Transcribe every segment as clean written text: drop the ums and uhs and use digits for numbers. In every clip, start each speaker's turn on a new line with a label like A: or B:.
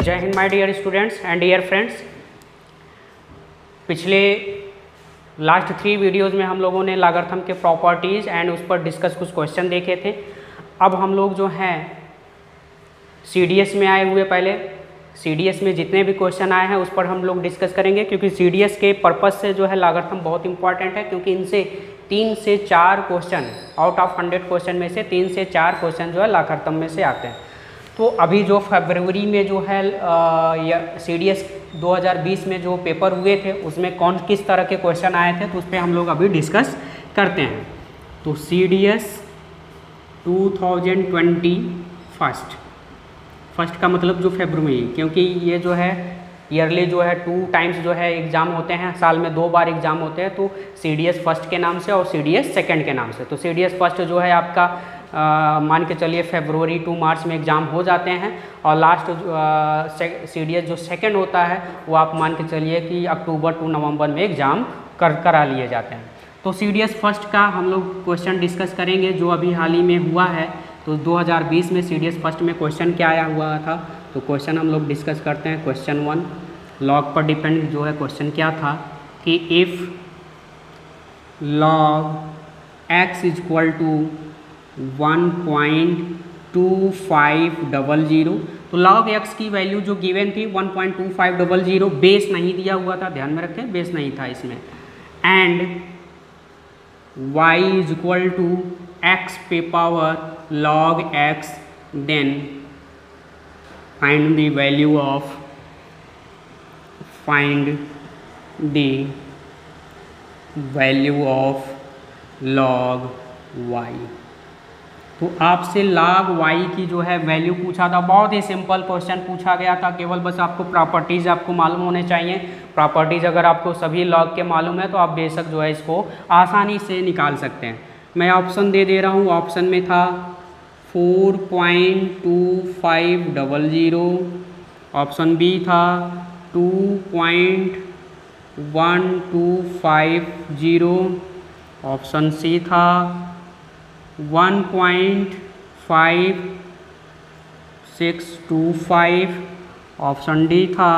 A: जय हिंद my dear students and dear friends. पिछले लास्ट 3 वीडियोज़ में हम लोगों ने लॉगरिथम के प्रॉपर्टीज़ एंड उस पर डिस्कस कुछ क्वेश्चन देखे थे। अब हम लोग जो हैं CDS में आए हुए, पहले CDS में जितने भी क्वेश्चन आए हैं उस पर हम लोग डिस्कस करेंगे, क्योंकि CDS के पर्पज़ से जो है लॉगरिथम बहुत इंपॉर्टेंट है, क्योंकि इनसे 3 से 4 क्वेश्चन आउट ऑफ 100 क्वेश्चन में से 3 से 4 क्वेश्चन जो है लॉगरिथम में से आते हैं। तो अभी जो फरवरी में जो है CDS 2020 में जो पेपर हुए थे उसमें किस तरह के क्वेश्चन आए थे, तो उस पर हम लोग अभी डिस्कस करते हैं। तो CDS 2020 फर्स्ट का मतलब जो फरवरी, क्योंकि ये जो है ईयरली जो है 2 टाइम्स जो है एग्ज़ाम होते हैं, साल में 2 बार एग्ज़ाम होते हैं, तो CDS फर्स्ट के नाम से और CDS सेकंड के नाम से। तो CDS फर्स्ट जो है आपका मान के चलिए फरवरी टू मार्च में एग्ज़ाम हो जाते हैं, और लास्ट CDS जो सेकंड होता है वो आप मान के चलिए कि अक्टूबर टू नवंबर में एग्ज़ाम करा लिए जाते हैं। तो CDS फर्स्ट का हम लोग क्वेश्चन डिस्कस करेंगे जो अभी हाल ही में हुआ है। तो 2020 में CDS फर्स्ट में क्वेश्चन क्या आया हुआ था, तो क्वेश्चन हम लोग डिस्कस करते हैं। क्वेश्चन 1 लॉग पर डिपेंड जो है क्वेश्चन क्या था कि if log x equal to 1.2500, तो log x की वैल्यू जो गिवन थी 1.2500, बेस नहीं दिया हुआ था, ध्यान में रखें बेस नहीं था इसमें, and y is equal to x पे power log x, then find the value of log y। तो आपसे log y की जो है वैल्यू पूछा था, बहुत ही सिंपल क्वेश्चन पूछा गया था, केवल बस आपको प्रॉपर्टीज़ आपको मालूम होने चाहिए। प्रॉपर्टीज़ अगर आपको सभी log के मालूम है तो आप बेशक जो है इसको आसानी से निकाल सकते हैं। मैं ऑप्शन दे रहा हूँ, ऑप्शन में था 4.2500, ऑप्शन बी था 2.1250, ऑप्शन सी था 1.5625, ऑप्शन डी था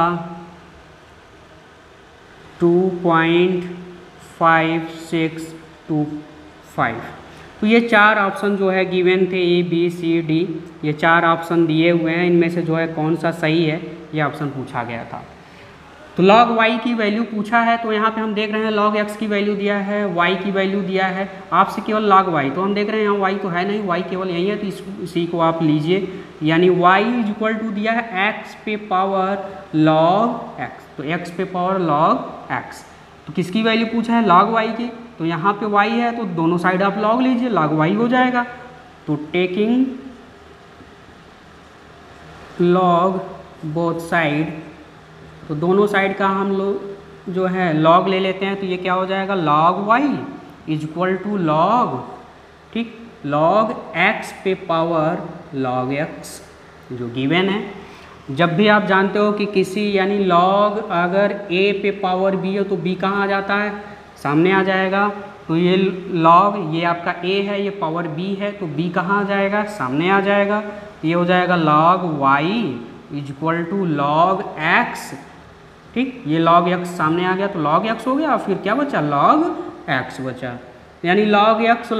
A: 2.5625। तो ये 4 ऑप्शन जो है गिवन थे, A B C D, ये 4 ऑप्शन दिए हुए हैं, इनमें से जो है कौन सा सही है ये ऑप्शन पूछा गया था। तो log y की वैल्यू पूछा है, तो यहाँ पे हम देख रहे हैं log x की वैल्यू दिया है, y की वैल्यू दिया है, आपसे केवल log y, तो हम देख रहे हैं यहाँ y तो है नहीं, y केवल यही है, तो इसी को आप लीजिए, यानी y इज इक्वल टू दिया है x पे पावर log x, तो x पे पावर log x, तो किसकी वैल्यू पूछा है log y की, तो यहाँ पे y है तो दोनों साइड आप log लीजिए, log y हो जाएगा। तो टेकिंग log बोथ साइड, तो दोनों साइड का हम लोग जो है log ले लेते हैं, तो ये क्या हो जाएगा log y is equal to log, ठीक, log x पे पावर log x जो गिवन है। जब भी आप जानते हो कि किसी यानी log अगर a पे पावर b हो तो b कहाँ आ जाता है, सामने आ जाएगा, तो ये log ये आपका a है, ये पावर b है, तो b कहाँ आ जाएगा, सामने आ जाएगा, ये हो जाएगा log y is equal to log x, ठीक, ये log x सामने आ गया तो log x हो गया, फिर क्या बचा log x बचा, यानी log x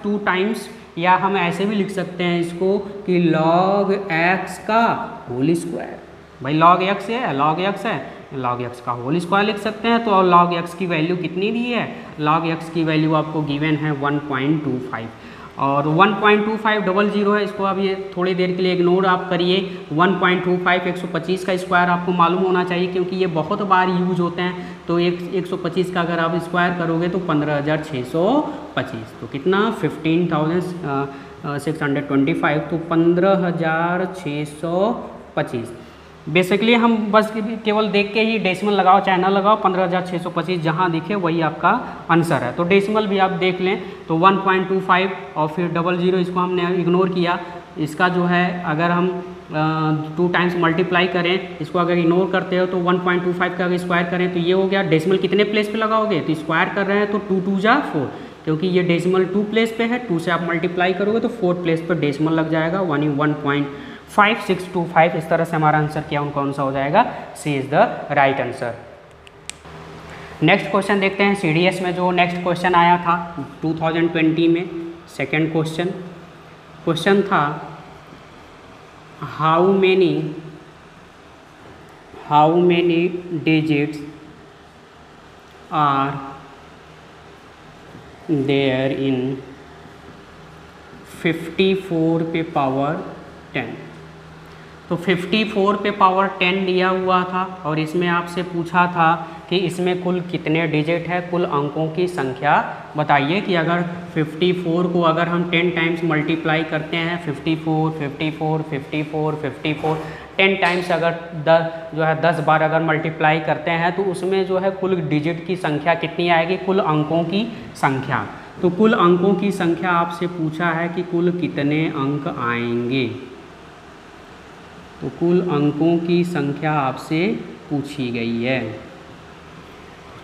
A: 2 टाइम्स, या हम ऐसे भी लिख सकते हैं इसको कि log x का होल स्क्वायर, भाई log x है log x है, log x का होल स्क्वायर लिख सकते हैं। तो और log x की वैल्यू कितनी दी है, log x की वैल्यू आपको गिवन है 1.25, और 1.2500 है, इसको अब ये थोड़ी देर के लिए इग्नोर आप करिए। 1.25 125 का स्क्वायर आपको मालूम होना चाहिए, क्योंकि ये बहुत बार यूज होते हैं, तो 125 का अगर आप स्क्वायर करोगे तो 15,625, तो कितना 15,625, तो 15,625। बेसिकली हम बस केवल देख के ही डेसिमल लगाओ चाहे ना लगाओ, 15,625 जहाँ दिखे वही आपका आंसर है। तो डेसिमल भी आप देख लें, तो 1.25 और फिर 00 इसको हमने इग्नोर किया, इसका जो है अगर हम 2 टाइम्स मल्टीप्लाई करें, इसको अगर इग्नोर करते हो तो 1.25 का अगर स्क्वायर करें तो ये हो गया। डेसिमल कितने प्लेस पे लगाओगे, तो स्क्वायर कर रहे हैं तो 2 2 जा 4, क्योंकि ये डेसिमल 2 प्लेस पे है, 2 से आप मल्टीप्लाई करोगे तो 4 प्लेस पर डेसिमल लग जाएगा, 1.5 5625, इस तरह से हमारा आंसर क्या कौन सा हो जाएगा, C is the right answer. Next question देखते हैं CDS में जो नेक्स्ट क्वेश्चन आया था 2020 में। सेकेंड क्वेश्चन था how many digits are there in 54 पे पावर 10। तो 54 पे पावर 10 दिया हुआ था और इसमें आपसे पूछा था कि इसमें कुल कितने डिजिट है, कुल अंकों की संख्या बताइए। कि अगर 54 को अगर हम 10 टाइम्स मल्टीप्लाई करते हैं, 54 54 54 54 10 टाइम्स अगर 10 बार अगर मल्टीप्लाई करते हैं तो उसमें जो है कुल डिजिट की संख्या कितनी आएगी, कुल अंकों की संख्या। तो कुल अंकों की संख्या आपसे पूछा है कि कुल कितने अंक आएंगे। तो कुल अंकों की संख्या आपसे पूछी गई है।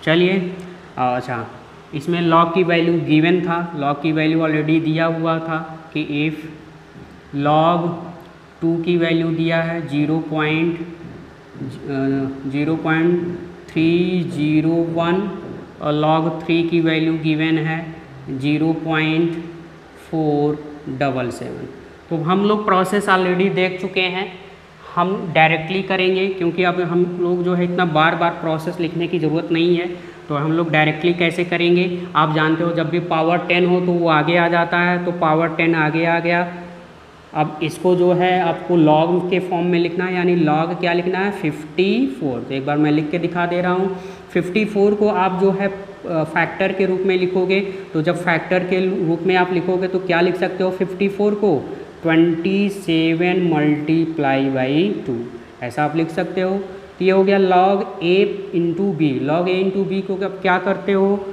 A: चलिए अच्छा, इसमें लॉग की वैल्यू गिवन था, लॉग की वैल्यू ऑलरेडी दिया हुआ था कि इफ़ लॉग 2 की वैल्यू दिया है 0.301 और लॉग 3 की वैल्यू गिवन है 0.477। तो हम लोग प्रोसेस ऑलरेडी देख चुके हैं, हम डायरेक्टली करेंगे क्योंकि अब हम लोग जो है इतना बार बार प्रोसेस लिखने की ज़रूरत नहीं है। तो हम लोग डायरेक्टली कैसे करेंगे, आप जानते हो जब भी पावर 10 हो तो वो आगे आ जाता है, तो पावर 10 आगे आ गया। अब इसको जो है आपको लॉग के फॉर्म में लिखना है, यानी लॉग क्या लिखना है 54। तो एक बार मैं लिख के दिखा दे रहा हूँ। 54 को आप जो है फैक्टर के रूप में लिखोगे, तो जब फैक्टर के रूप में आप लिखोगे तो क्या लिख सकते हो 54 को 27 मल्टीप्लाई बाई 2, ऐसा आप लिख सकते हो। तो ये हो गया log A into B. Log A into B को क्या करते हो,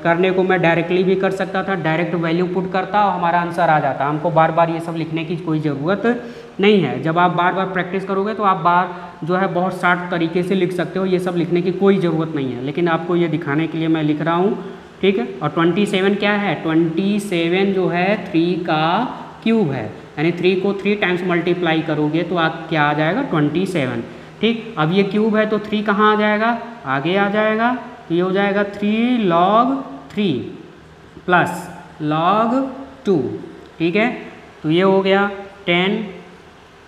A: करने को मैं डायरेक्टली भी कर सकता था, डायरेक्ट वैल्यू पुट करता और हमारा आंसर आ जाता। हमको बार बार ये सब लिखने की कोई ज़रूरत नहीं है। जब आप बार बार प्रैक्टिस करोगे तो आप बार जो है बहुत शार्ट तरीके से लिख सकते हो, ये सब लिखने की कोई ज़रूरत नहीं है। लेकिन आपको ये दिखाने के लिए मैं लिख रहा हूँ, ठीक है। और 27 क्या है, 27 जो है 3 का क्यूब है, यानी 3 को 3 टाइम्स मल्टीप्लाई करोगे तो आप क्या आ जाएगा 27, ठीक। अब ये क्यूब है तो 3 कहाँ आ जाएगा, आगे आ जाएगा। तो ये हो जाएगा 3 log 3 प्लस log 2, ठीक है। तो ये हो गया 10,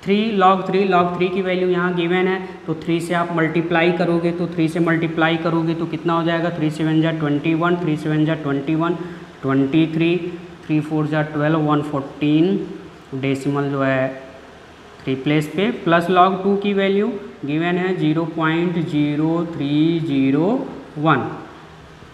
A: 3 log 3 की वैल्यू यहाँ गिवन है, तो 3 से आप मल्टीप्लाई करोगे, तो 3 से मल्टीप्लाई करोगे तो कितना हो जाएगा 3 7 जा 21, 3 7 जा 21, 23, 3 4 जा 12, 114 डेसिमल जो है 3 प्लेस पे, प्लस log 2 की वैल्यू गिवन है 0.0301।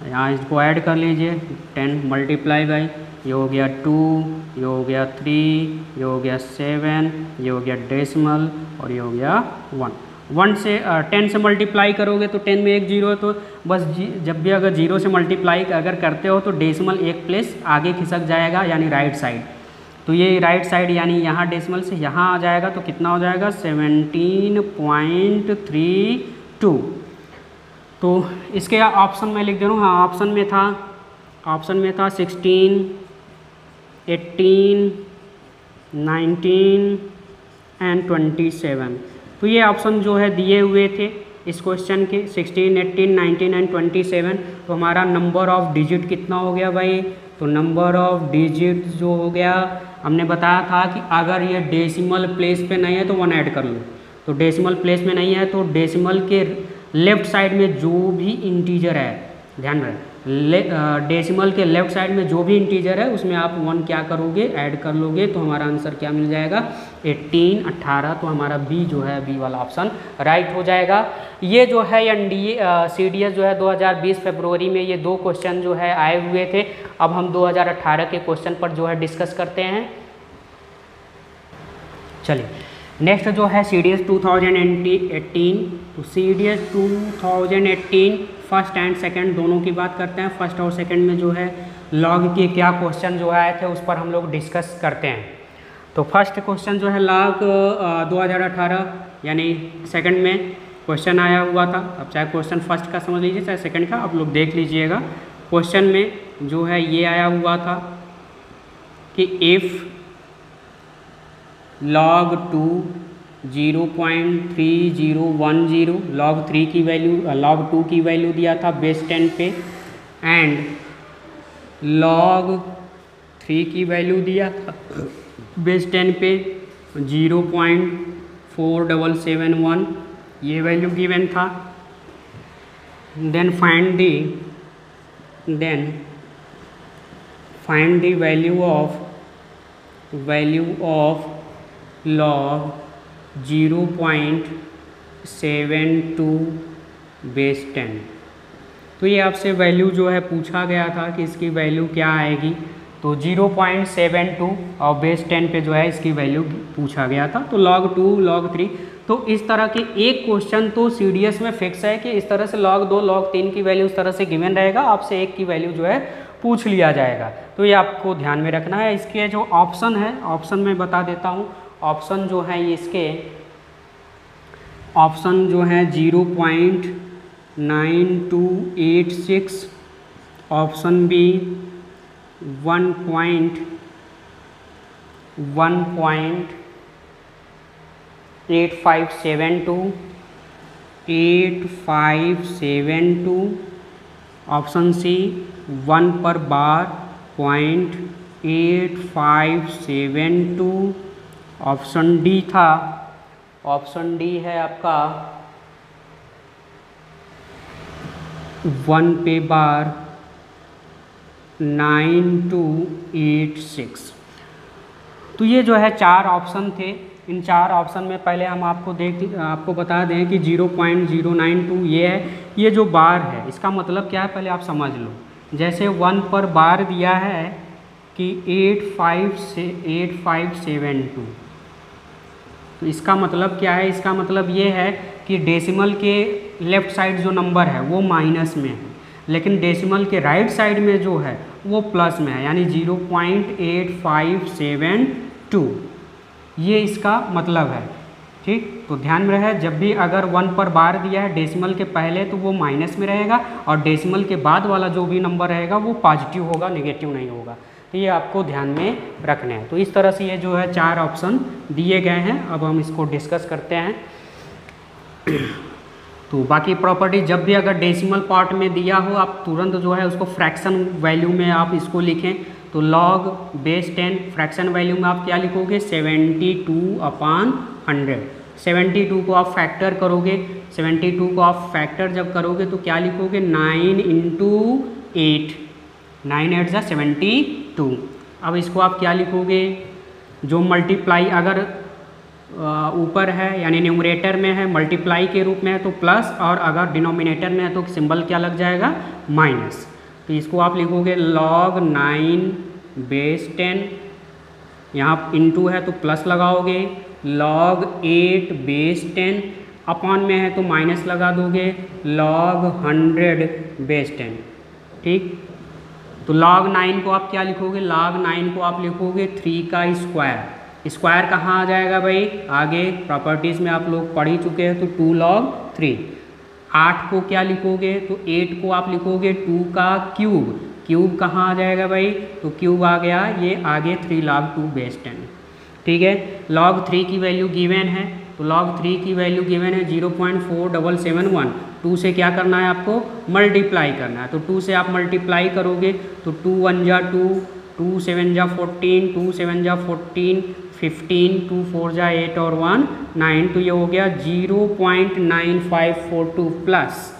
A: यहाँ इसको ऐड कर लीजिए, 10 मल्टीप्लाई बाई, ये हो गया 2, ये हो गया 3, ये हो गया 7, ये हो गया डेसिमल और ये हो गया 1 से 10 से मल्टीप्लाई करोगे तो 10 में एक जीरो है, तो बस जब भी अगर 0 से मल्टीप्लाई अगर करते हो तो डेसिमल एक प्लेस आगे खिसक जाएगा, यानी राइट साइड। तो ये राइट साइड यानी यहाँ डेसिमल से यहाँ आ जाएगा, तो कितना हो जाएगा 17.32। तो इसके ऑप्शन में लिख दे रहा हूँ, हाँ ऑप्शन में था 16, 18, 19 एंड 27। तो ये ऑप्शन जो है दिए हुए थे इस क्वेश्चन के 16, 18, 19 एंड 27। तो हमारा नंबर ऑफ डिजिट कितना हो गया भाई, तो नंबर ऑफ डिजिट जो हो गया, हमने बताया था कि अगर ये डेसिमल प्लेस पे नहीं है तो 1 ऐड कर लो। तो डेसिमल प्लेस में नहीं है तो डेसिमल के लेफ्ट साइड में जो भी इंटीजर है, ध्यान रहे डेसिमल के लेफ्ट साइड में जो भी इंटीजर है उसमें आप 1 क्या करोगे, ऐड कर लोगे, तो हमारा आंसर क्या मिल जाएगा 18, 18। तो हमारा बी जो है, बी वाला ऑप्शन राइट हो जाएगा। ये जो है NDA CDS जो है 2020 फरवरी में ये 2 क्वेश्चन जो है आए हुए थे। अब हम 2018 के क्वेश्चन पर जो है डिस्कस करते हैं। चलिए नेक्स्ट जो है CDS 2018। तो CDS 2018 फर्स्ट एंड सेकंड दोनों की बात करते हैं। फर्स्ट और सेकंड में जो है लॉग के क्या क्वेश्चन जो आए थे उस पर हम लोग डिस्कस करते हैं। तो फर्स्ट क्वेश्चन जो है लॉग 2018 यानी सेकंड में क्वेश्चन आया हुआ था। अब चाहे क्वेश्चन फर्स्ट का समझ लीजिए चाहे सेकंड का, आप लोग देख लीजिएगा। क्वेश्चन में जो है ये आया हुआ था कि इफ़ log 2 0.3010, log 3 की वैल्यू log 2 की वैल्यू दिया था बेस 10 पे, एंड log 3 की वैल्यू दिया था बेस 10 पे 0.4771, ये वैल्यू गिवन था। Then find the value of log 0.72 base 10। तो ये आपसे वैल्यू जो है पूछा गया था कि इसकी वैल्यू क्या आएगी, तो 0.72 और बेस 10 पे जो है इसकी वैल्यू पूछा गया था। तो log 2 log 3, तो इस तरह के एक क्वेश्चन तो CDS में फिक्स है कि इस तरह से log 2 log 3 की वैल्यू इस तरह से गिवन रहेगा, आपसे एक की वैल्यू जो है पूछ लिया जाएगा। तो ये आपको ध्यान में रखना है। इसके जो ऑप्शन है, ऑप्शन में बता देता हूँ। ऑप्शन जो है इसके ऑप्शन जो है 0.9286, ऑप्शन बी 1.8572, ऑप्शन सी 1 पर बार 0.8572, ऑप्शन डी था, ऑप्शन डी है आपका 1 पे बार 9286। तो ये जो है 4 ऑप्शन थे। इन 4 ऑप्शन में पहले हम आपको बता दें कि 0.092 ये है। ये जो बार है इसका मतलब क्या है पहले आप समझ लो। जैसे 1 पर बार दिया है कि 8572, तो इसका मतलब क्या है, इसका मतलब ये है कि डेसिमल के लेफ़्ट साइड जो नंबर है वो माइनस में है, लेकिन डेसिमल के राइट साइड में जो है वो प्लस में है, यानी 0.8572, ये इसका मतलब है। ठीक, तो ध्यान में रहे, जब भी अगर 1 पर बार दिया है डेसिमल के पहले तो वो माइनस में रहेगा, और डेसिमल के बाद वाला जो भी नंबर रहेगा वो पॉजिटिव होगा, नेगेटिव नहीं होगा। तो ये आपको ध्यान में रखना है। तो इस तरह से ये जो है 4 ऑप्शन दिए गए हैं। अब हम इसको डिस्कस करते हैं। तो बाकी प्रॉपर्टी, जब भी अगर डेसिमल पार्ट में दिया हो आप तुरंत जो है उसको फ्रैक्शन वैल्यू में आप इसको लिखें। तो log बेस 10 फ्रैक्शन वैल्यू में आप क्या लिखोगे, 72/100। 72 को आप फैक्टर करोगे, 72 को आप फैक्टर जब करोगे तो क्या लिखोगे, 9 × 8, 9 8 = 72। अब इसको आप क्या लिखोगे, जो मल्टीप्लाई अगर ऊपर है यानी न्यूमरेटर में है मल्टीप्लाई के रूप में है तो प्लस, और अगर डिनोमिनेटर में है तो सिंबल क्या लग जाएगा, माइनस। तो इसको आप लिखोगे log 9 बेस 10, यहाँ इंटू है तो प्लस लगाओगे, log 8 बेस 10, अपॉन में है तो माइनस लगा दोगे, log 100 बेस 10। ठीक, तो log 9 को आप क्या लिखोगे, log 9 को आप लिखोगे 3 का स्क्वायर। स्क्वायर कहाँ आ जाएगा भाई, आगे प्रॉपर्टीज़ में आप लोग पढ़ ही चुके हैं, तो 2 log 3। 8 को क्या लिखोगे, तो 8 को आप लिखोगे 2 का क्यूब। क्यूब कहाँ आ जाएगा भाई, तो क्यूब आ गया ये आगे 3 log 2 बेस 10। ठीक है, log 3 की वैल्यू गिवन है, तो log 3 की वैल्यू गिवन है 0.4771। 2 से क्या करना है आपको, मल्टीप्लाई करना है। तो 2 से आप मल्टीप्लाई करोगे तो 2 1 = 2, 2 7 = 14, 2 7 = 14, 15, 2 4 = 8 और 1 9। तो ये हो गया 0.9542 प्लस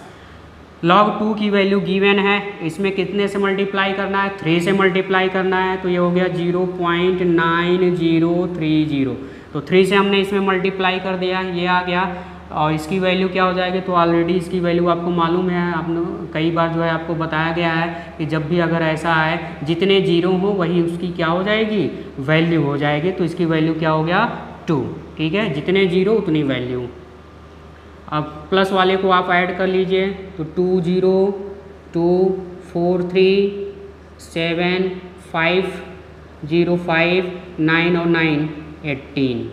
A: log 2 की वैल्यू गिवन है, इसमें कितने से मल्टीप्लाई करना है, 3 से मल्टीप्लाई करना है। तो ये हो गया 0.9030। तो 3 से हमने इसमें मल्टीप्लाई कर दिया, ये आ गया, और इसकी वैल्यू क्या हो जाएगी, तो ऑलरेडी इसकी वैल्यू आपको मालूम है, आपने कई बार जो है आपको बताया गया है कि जब भी अगर ऐसा है जितने जीरो हो वही उसकी क्या हो जाएगी, वैल्यू हो जाएगी। तो इसकी वैल्यू क्या हो गया, 2। ठीक है, जितने जीरो उतनी वैल्यू। अब प्लस वाले को आप ऐड कर लीजिए, तो 2 0 2 4 3 7 5 0 5 9 और 9 18।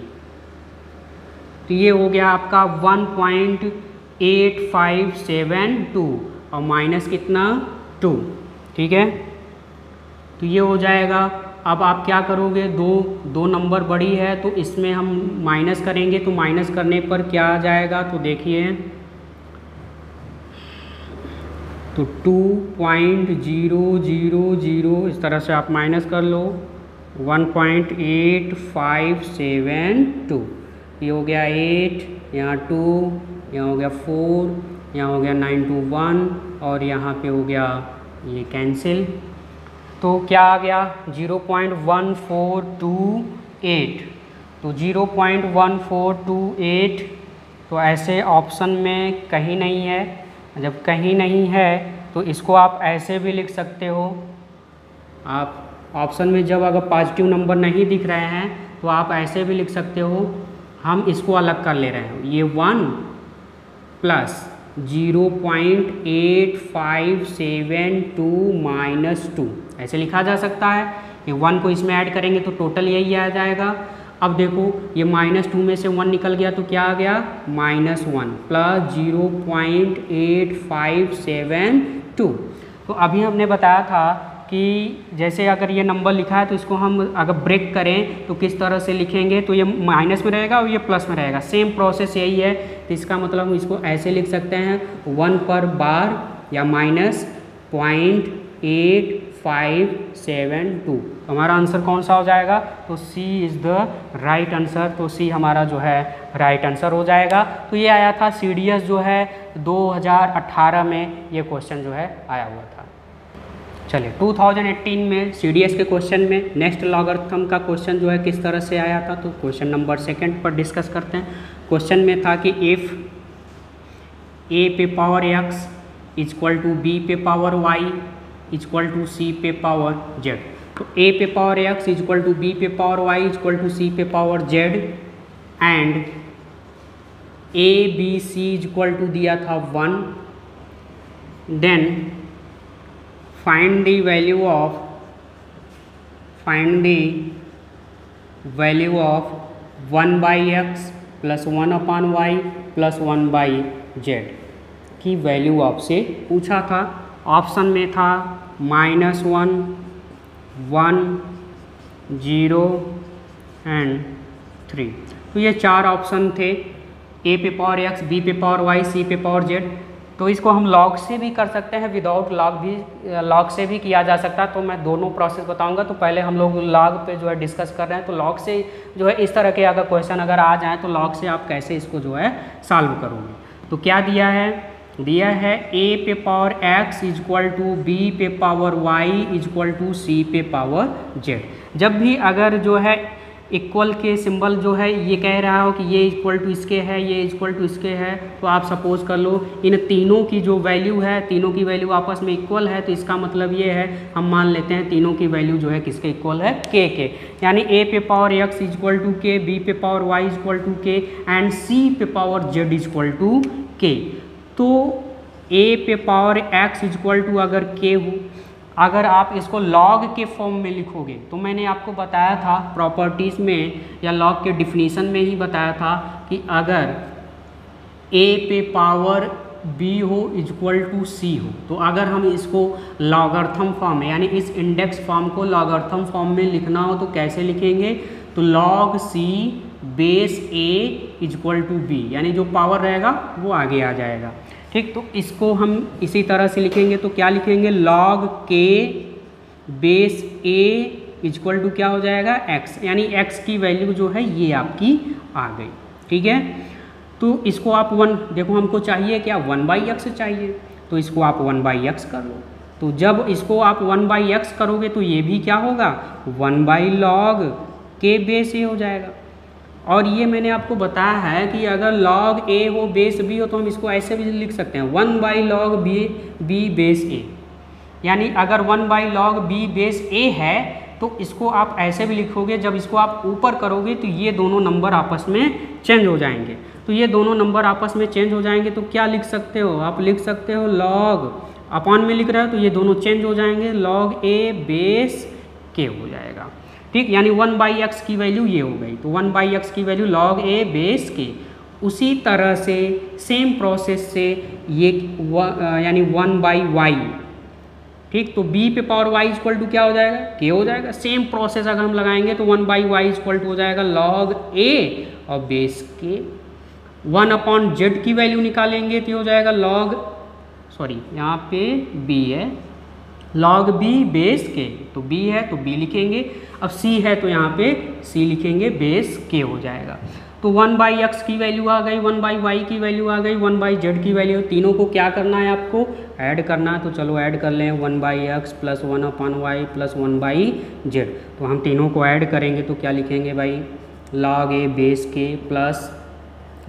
A: तो ये हो गया आपका 1.8572 और माइनस कितना, 2। ठीक है, तो ये हो जाएगा अब आप क्या करोगे, दो नंबर बड़ी है तो इसमें हम माइनस करेंगे, तो माइनस करने पर क्या आ जाएगा, तो देखिए तो 2.000 इस तरह से आप माइनस कर लो, 1.8572 ये हो गया 8, यहाँ 2, यहाँ हो गया 4, यहाँ हो गया 921 और यहाँ पे हो गया ये कैंसिल। तो क्या आ गया 0.1428, तो 0.1428 तो ऐसे ऑप्शन में कहीं नहीं है। जब कहीं नहीं है तो इसको आप ऐसे भी लिख सकते हो, आप ऑप्शन में जब अगर पॉजिटिव नंबर नहीं दिख रहे हैं तो आप ऐसे भी लिख सकते हो। हम इसको अलग कर ले रहे हैं, ये 1 प्लस 0.8572 माइनस 2 ऐसे लिखा जा सकता है कि 1 को इसमें ऐड करेंगे तो टोटल यही आ जाएगा। अब देखो ये -2 में से 1 निकल गया तो क्या आ गया -1 प्लस 0.8572। तो अभी हमने बताया था कि जैसे अगर ये नंबर लिखा है तो इसको हम अगर ब्रेक करें तो किस तरह से लिखेंगे, तो ये माइनस में रहेगा और ये प्लस में रहेगा, सेम प्रोसेस यही है। तो इसका मतलब हम इसको ऐसे लिख सकते हैं 1 पर बार या -0.8572। हमारा आंसर कौन सा हो जाएगा, तो सी इज़ द राइट आंसर। तो सी हमारा जो है राइट आंसर हो जाएगा। तो ये आया था CDS जो है 2018 में ये क्वेश्चन जो है आया हुआ था। चलिए 2018 में CDS के क्वेश्चन में नेक्स्ट लॉगरिथम का क्वेश्चन जो है किस तरह से आया था, तो क्वेश्चन नंबर 2 पर डिस्कस करते हैं। क्वेश्चन में था कि इफ़ a पे power x equal to b पे power y equal to c पे पावर z, तो a पे power x equal to b पे power y equal to c पे power z and a b c equal to दिया था 1, then find the value of 1/x plus 1/y plus 1/z की value आपसे पूछा था। ऑप्शन में था -1, 1, 0 एंड 3। तो ये 4 ऑप्शन थे, a पे पावर x, b पे पावर y, c पे पावर z। तो इसको हम लॉग से भी कर सकते हैं, विदाउट लॉग से भी किया जा सकता है। तो मैं दोनों प्रोसेस बताऊंगा। तो पहले हम लोग लॉग पे जो है डिस्कस कर रहे हैं। तो लॉग से जो है इस तरह के अगर क्वेश्चन अगर आ जाए तो लॉग से आप कैसे इसको जो है सॉल्व करोगे। तो क्या दिया है a पे power x equal to b पे power y equal to c पे पावर z। जब भी अगर जो है इक्वल के सिंबल जो है ये कह रहा हो कि ये इक्वल टू इसके है, ये इक्वल टू इसके है, तो आप सपोज कर लो इन तीनों की जो वैल्यू है, तीनों की वैल्यू आपस में इक्वल है। तो इसका मतलब ये है, हम मान लेते हैं तीनों की वैल्यू जो है किसके इक्वल है, k के। यानी a पे power x equal to k, b पे power y equal to k and c पे power z equal to k। तो a पे पावर x इक्वल टू अगर k हो, अगर आप इसको लॉग के फॉर्म में लिखोगे तो मैंने आपको बताया था प्रॉपर्टीज़ में या लॉग के डिफिनीशन में ही बताया था कि अगर a पे पावर b हो इक्वल टू c हो, तो अगर हम इसको लॉगरिथम फॉर्म में यानी इस इंडेक्स फॉर्म को लॉगरिथम फॉर्म में लिखना हो तो कैसे लिखेंगे, तो log c base a equal to b, यानी जो पावर रहेगा वो आगे आ जाएगा। ठीक, तो इसको हम इसी तरह से लिखेंगे। तो क्या लिखेंगे, log k base a equal to क्या हो जाएगा x, यानी x की वैल्यू जो है ये आपकी आ गई। ठीक है, तो इसको आप 1 देखो, हमको चाहिए क्या 1/x चाहिए, तो इसको आप 1/x कर लो। तो जब इसको आप 1/x करोगे तो ये भी क्या होगा 1/log k बेस a हो जाएगा। और ये मैंने आपको बताया है कि अगर log a हो बेस b हो तो हम इसको ऐसे भी लिख सकते हैं 1/log b बेस a, यानी अगर 1/log b बेस a है तो इसको आप ऐसे भी लिखोगे। जब इसको आप ऊपर करोगे तो ये दोनों नंबर आपस में चेंज हो जाएंगे। तो ये दोनों नंबर आपस में चेंज हो जाएंगे तो क्या लिख सकते हो, आप लिख सकते हो log अपॉन में लिख रहे हो तो ये दोनों चेंज हो जाएंगे, log a बेस k हो जाएगा। ठीक, यानी 1/x की वैल्यू ये हो गई, तो 1/x की value log a base k। उसी तरह से सेम प्रोसेस से ये यानी 1/y ठीक। तो b पे पावर y इक्वल टू क्या हो जाएगा, k हो जाएगा। सेम प्रोसेस अगर हम लगाएंगे तो 1/y इक्वल टू हो जाएगा log a और बेस k। 1/z की वैल्यू निकालेंगे तो हो जाएगा यहाँ पे b है, log b बेस k, तो b है तो b लिखेंगे। अब c है तो यहाँ पे c लिखेंगे, बेस k हो जाएगा। तो 1/x की वैल्यू आ गई, 1/y की वैल्यू आ गई, 1/z की वैल्यू, तीनों को क्या करना है आपको, ऐड करना है। तो चलो ऐड कर लें, 1/x plus 1/y plus 1/z। तो हम तीनों को ऐड करेंगे तो क्या लिखेंगे भाई, log a base k plus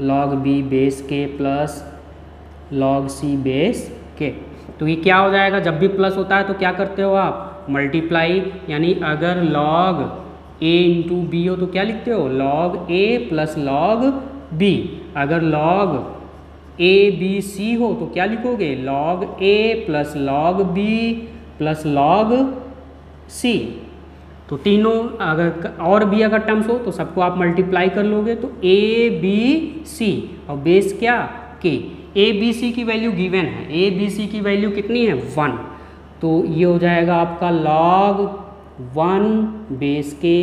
A: log b base k plus log c base k। तो ये क्या हो जाएगा, जब भी प्लस होता है तो क्या करते हो आप, मल्टीप्लाई, यानी अगर log a इंटू बी हो तो क्या लिखते हो, log a plus log b। अगर log a b c हो तो क्या लिखोगे, log a plus log b plus log c। तो तीनों अगर और भी अगर टर्म्स हो तो सबको आप मल्टीप्लाई कर लोगे, तो a b c और बेस क्या k। a b c की वैल्यू गिवन है, a b c की वैल्यू कितनी है 1, तो ये हो जाएगा आपका log 1 बेस के,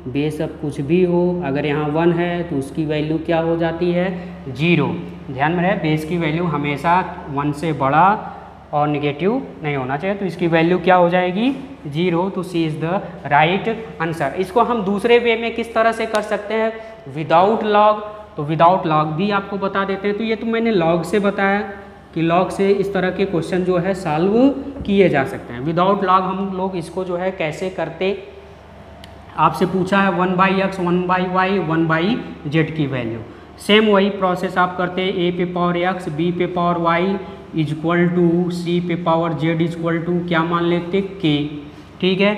A: बेस अब कुछ भी हो, अगर यहाँ 1 है तो उसकी वैल्यू क्या हो जाती है 0। ध्यान में रहे, बेस की वैल्यू हमेशा 1 से बड़ा और नेगेटिव नहीं होना चाहिए, तो इसकी वैल्यू क्या हो जाएगी 0। तो सी इज़ द राइट आंसर। इसको हम दूसरे वे में किस तरह से कर सकते हैं, विदाउट लॉग। तो विदाउट लॉग भी आपको बता देते हैं। तो ये तो मैंने लॉग से बताया कि लॉग से इस तरह के क्वेश्चन जो है सॉल्व किए जा सकते हैं। विदाउट लॉग हम लोग इसको जो है कैसे करते, आपसे पूछा है 1/x 1/y 1/z की वैल्यू, सेम वही प्रोसेस आप करते हैं, a पे पावर x b पे power y equal to c पे पावर z इक्वल टू क्या मान लेते k। ठीक है,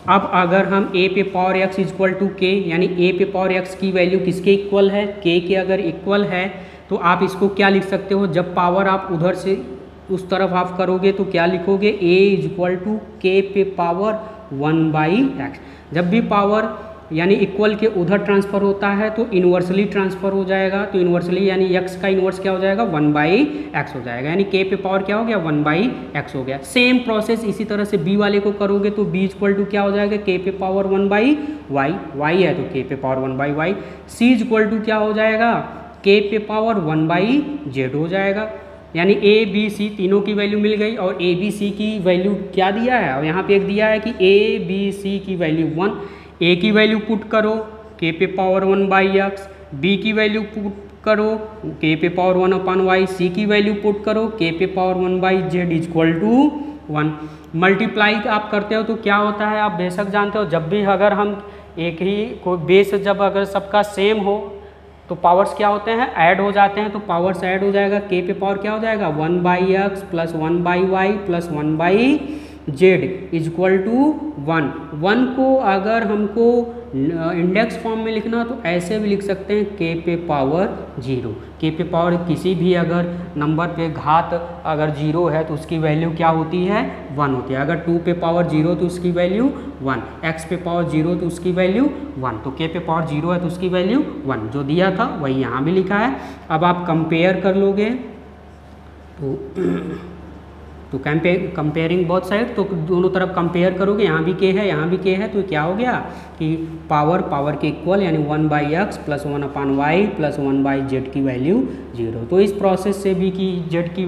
A: अब अगर हम a पे power x equal to k, यानी a पे पावर x की वैल्यू किसके इक्वल है, k के अगर इक्वल है तो आप इसको क्या लिख सकते हो, जब पावर आप उधर से उस तरफ आप करोगे तो क्या लिखोगे, a इक्वल टू k पे पावर 1/x। जब भी पावर यानी इक्वल के उधर ट्रांसफ़र होता है तो इन्वर्सली ट्रांसफ़र हो जाएगा, तो इन्वर्सली यानी x का इन्वर्स क्या हो जाएगा 1/x हो जाएगा, यानी k पे पावर क्या हो गया 1/x हो गया। सेम प्रोसेस इसी तरह से b वाले को करोगे तो b इक्वल टू क्या हो जाएगा k पे पावर 1/y, y है तो k पे power 1/y। c equal to क्या हो जाएगा k पे पावर 1/z हो जाएगा, यानी a b c तीनों की वैल्यू मिल गई। और a b c की वैल्यू क्या दिया है, और यहाँ पे एक दिया है कि a b c की वैल्यू 1, a की वैल्यू पुट करो k पे पावर 1/x, b की वैल्यू पुट करो k पे पावर 1/y, c की वैल्यू पुट करो k पे power 1/z equal to 1। Multiply आप करते हो तो क्या होता है, आप बेशक जानते हो, जब भी अगर हम एक ही कोई बेस जब अगर सबका सेम हो तो पावर्स क्या होते हैं, ऐड हो जाते हैं। तो पावर्स ऐड हो जाएगा, k पे पावर क्या हो जाएगा 1/x plus 1/y plus 1/z equal to 1। 1 को अगर हमको इंडेक्स फॉर्म में लिखना तो ऐसे भी लिख सकते हैं k पे पावर 0। k पे पावर किसी भी अगर नंबर पे घात अगर 0 है तो उसकी वैल्यू क्या होती है 1 होती है। अगर 2 पे पावर 0 तो उसकी वैल्यू 1, x पे पावर 0 तो उसकी वैल्यू 1, तो k पे पावर 0 है तो उसकी वैल्यू 1। जो दिया था वही यहाँ भी लिखा है। अब आप कंपेयर कर लोगे तो कंपेयरिंग बोथ साइड, तो दोनों तरफ कंपेयर करोगे, यहाँ भी k है यहाँ भी k है, तो क्या हो गया कि पावर के इक्वल यानी 1/x plus 1/y plus 1/z की वैल्यू 0। तो इस प्रोसेस से भी कि z की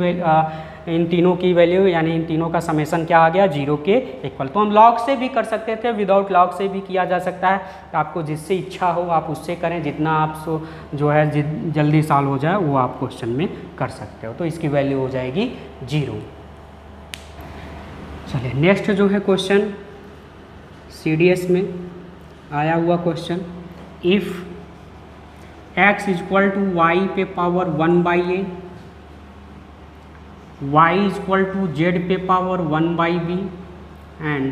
A: इन तीनों की वैल्यू यानी इन तीनों का समेसन क्या आ गया 0 के इक्वल। तो हम लॉग से भी कर सकते थे, विदाउट लॉग से भी किया जा सकता है। तो आपको जिससे इच्छा हो आप उससे करें, जितना आप जो है जल्दी सॉल्व हो जाए वो आप क्वेश्चन में कर सकते हो। तो इसकी वैल्यू हो जाएगी 0। चलिए नेक्स्ट जो है क्वेश्चन CDS में आया हुआ question, if x equal to y पे power 1/a, y equal to z पे power 1/b and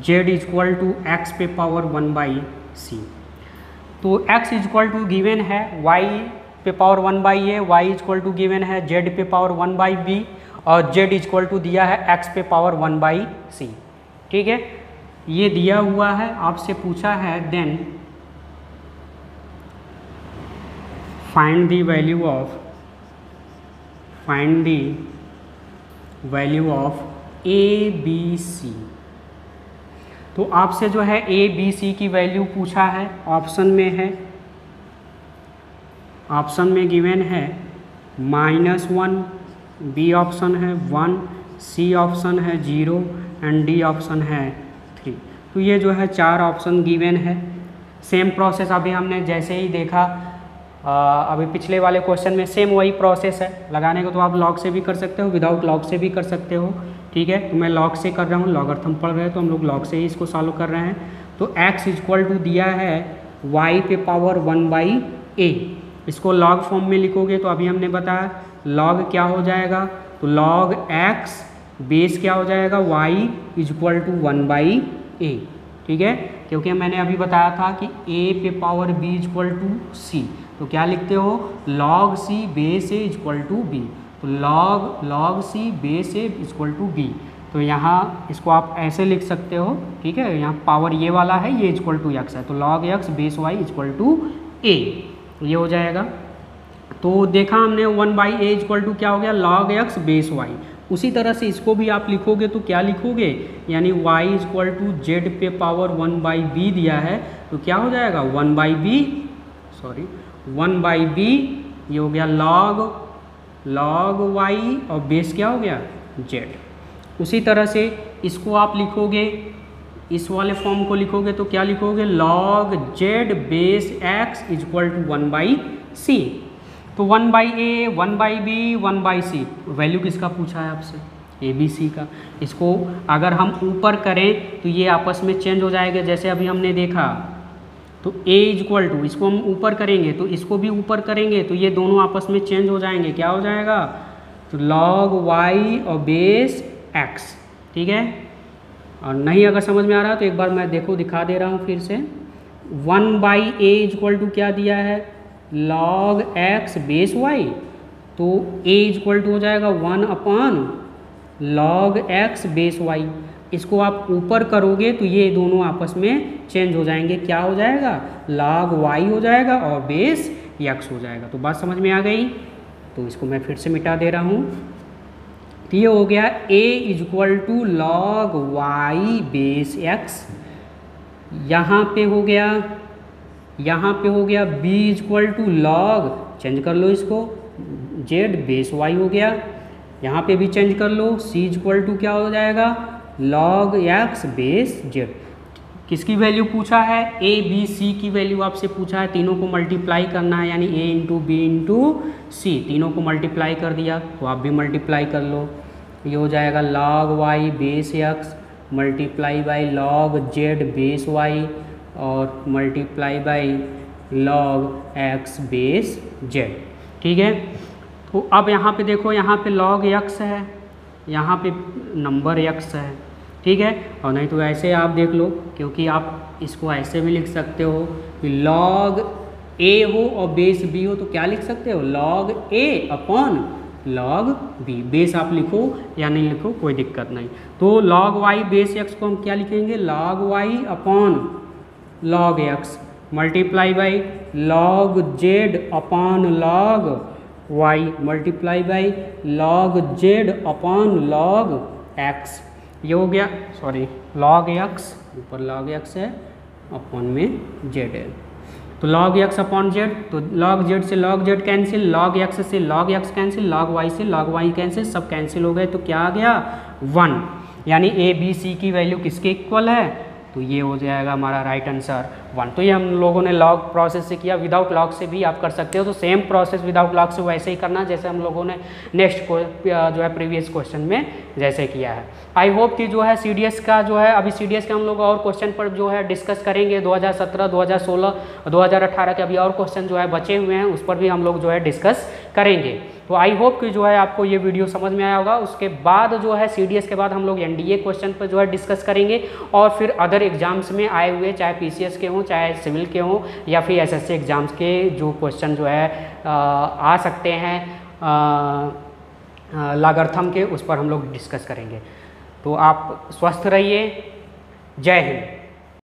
A: z equal to x पे पावर 1/c। तो x इक्वल टू गिवन है y पे power 1/a, y equal to given है z पे power 1/b और z equal to दिया है x पे पावर 1/c। ठीक है, ये दिया हुआ है, आपसे पूछा है then find the value of A B C. तो आपसे जो है ए बी सी की वैल्यू पूछा है, ऑप्शन में है, ऑप्शन में गिवन है -1, बी ऑप्शन है 1, सी ऑप्शन है 0 एंड डी ऑप्शन है 3। तो ये जो है 4 ऑप्शन गिवन है। सेम प्रोसेस अभी हमने जैसे ही देखा अभी पिछले वाले क्वेश्चन में, सेम वही प्रोसेस है। लगाने को तो आप लॉग से भी कर सकते हो, विदाउट लॉग से भी कर सकते हो, ठीक है। तो मैं लॉग से कर रहा हूँ, लॉगरिथम पढ़ रहे हैं तो हम लोग लॉग से ही इसको सॉल्व कर रहे हैं। तो x इक्वल टू दिया है y पे पावर 1/a, इसको लॉग फॉर्म में लिखोगे तो अभी हमने बताया लॉग क्या हो जाएगा, तो लॉग x बेस क्या हो जाएगा y इक्वल टू 1/a, ठीक है। क्योंकि मैंने अभी बताया था कि a पे power b equal to c, तो क्या लिखते हो log c base a equal to b, तो log c base a equal to b। तो यहाँ इसको आप ऐसे लिख सकते हो, ठीक है। यहाँ पावर ये वाला है, ये इक्वल टू x है, तो log x base y equal to a, ये हो जाएगा। तो देखा हमने 1/a इक्वल टू क्या हो गया लॉग x बेस y। उसी तरह से इसको भी आप लिखोगे तो क्या लिखोगे, यानी y इक्वल टू z पे पावर 1/b दिया है, तो क्या हो जाएगा 1/b, ये हो गया लॉग y और बेस क्या हो गया z। उसी तरह से इसको आप लिखोगे, इस वाले फॉर्म को लिखोगे तो क्या लिखोगे log z base x equal to 1/c। तो 1/a, 1/b, 1/c, वैल्यू किसका पूछा है आपसे, ए बी सी का। इसको अगर हम ऊपर करें तो ये आपस में चेंज हो जाएगा, जैसे अभी हमने देखा। तो a इक्वल टू, इसको हम ऊपर करेंगे तो इसको भी ऊपर करेंगे तो ये दोनों आपस में चेंज हो जाएंगे, क्या हो जाएगा, तो लॉग y और बेस x, ठीक है। और नहीं अगर समझ में आ रहा तो एक बार मैं दिखा दे रहा हूँ फिर से। 1/a इक्वल टू क्या दिया है लॉग x बेस y, तो a इक्वल टू हो जाएगा 1/log x बेस y। इसको आप ऊपर करोगे तो ये दोनों आपस में चेंज हो जाएंगे, क्या हो जाएगा log y हो जाएगा और बेस x हो जाएगा। तो बात समझ में आ गई। तो इसको मैं फिर से मिटा दे रहा हूँ। तो ये हो गया a equal to log y base x, यहाँ पे हो गया b equal to log, change कर लो इसको, z बेस y हो गया, यहाँ पे भी चेंज कर लो, c इक्वल टू क्या हो जाएगा लॉग x बेस z। किसकी वैल्यू पूछा है, a b c की वैल्यू आपसे पूछा है, तीनों को मल्टीप्लाई करना है, यानी a इंटू बी इंटू सी, तीनों को मल्टीप्लाई कर दिया तो आप भी मल्टीप्लाई कर लो। ये हो जाएगा log y base x multiply by log z base y और multiply by log x base z, ठीक है। तो अब यहाँ पे देखो, यहाँ पे लॉग x है, यहाँ पे नंबर x है, ठीक है। और नहीं तो ऐसे आप देख लो, क्योंकि आप इसको ऐसे भी लिख सकते हो कि लॉग a हो और बेस b हो, तो क्या लिख सकते हो log a upon log b। Base आप लिखो या नहीं लिखो कोई दिक्कत नहीं। तो लॉग y बेस x को हम क्या लिखेंगे log y upon log x multiply by log z upon log y multiply by log z upon log x। ये हो गया, लॉग x, ऊपर लॉग x है, अपॉन में z है, तो लॉग x अपॉन z, तो लॉग z से log z cancel, log x से log x cancel, log y से लॉग y कैंसिल, सब कैंसिल हो गए, तो क्या आ गया 1, यानी a b c की वैल्यू किसके इक्वल है, तो ये हो जाएगा हमारा राइट आंसर 1। तो ये हम लोगों ने लॉग प्रोसेस से किया, विदाउट लॉग से भी आप कर सकते हो। तो सेम प्रोसेस विदाउट लॉग से वैसे ही करना जैसे हम लोगों ने नेक्स्ट को जो है प्रीवियस क्वेश्चन में जैसे किया है। आई होप कि जो है CDS का जो है, अभी CDS के हम लोग और क्वेश्चन पर जो है डिस्कस करेंगे, 2017, 2016, 2018 के अभी और क्वेश्चन जो है बचे हुए हैं, उस पर भी हम लोग जो है डिस्कस करेंगे। तो आई होप कि जो है आपको ये वीडियो समझ में आया होगा। उसके बाद जो है CDS के बाद हम लोग NDA क्वेश्चन पर जो है डिस्कस करेंगे, और फिर अदर एग्जाम्स में आए हुए, चाहे PCS के हों, चाहे सिविल के हों, या फिर SSC एग्जाम्स के जो क्वेश्चन जो है आ सकते हैं लॉगरिथम के, उस पर हम लोग डिस्कस करेंगे। तो आप स्वस्थ रहिए, जय हिंद।